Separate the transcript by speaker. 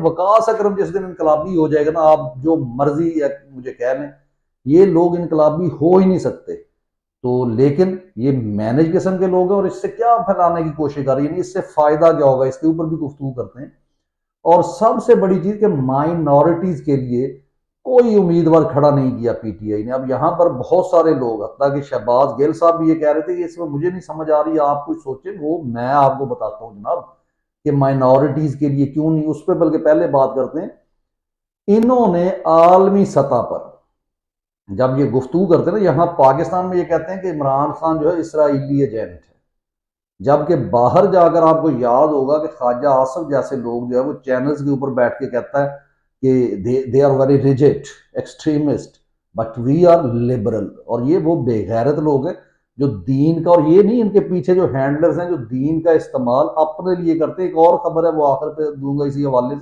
Speaker 1: वकास अकरम जिस दिन इनकलाबी हो जाएगा ना, आप जो मर्जी मुझे कह लें, ये लोग इनकलाबी हो ही नहीं सकते। तो लेकिन ये मैनेज किस्म के लोग हैं और इससे क्या फैलाने की कोशिश कर रही है, इससे फायदा क्या होगा, इसके ऊपर भी गुफ्तगू करते हैं। और सबसे बड़ी चीज कि माइनॉरिटीज के लिए कोई उम्मीदवार खड़ा नहीं किया पीटीआई ने। अब यहां पर बहुत सारे लोग, हत्ता कि शहबाज गिल साहब भी ये कह रहे थे कि इसमें मुझे नहीं समझ आ रही, आप कुछ सोचे, वो मैं आपको बताता हूं जनाब कि माइनॉरिटीज के लिए क्यों नहीं। उस पर बल्कि पहले बात करते हैं। इन्होंने आलमी सतह पर जब ये गुफ्तगू करते हैं ना, यहां पाकिस्तान में ये कहते हैं कि इमरान खान जो है इसराइली एजेंट है, जबकि बाहर जाकर आपको याद होगा कि ख्वाजा आसफ जैसे लोग जो है वो चैनल्स के ऊपर बैठ के कहता है कि they are very rigid extremist but we are liberal. और ये वो बेगैरत लोग हैं जो दीन का, और ये नहीं, इनके पीछे जो हैंडलर्स हैं जो दीन का इस्तेमाल अपने लिए करते हैं। एक और खबर है वो आखिर पे दूंगा इसी हवाले से।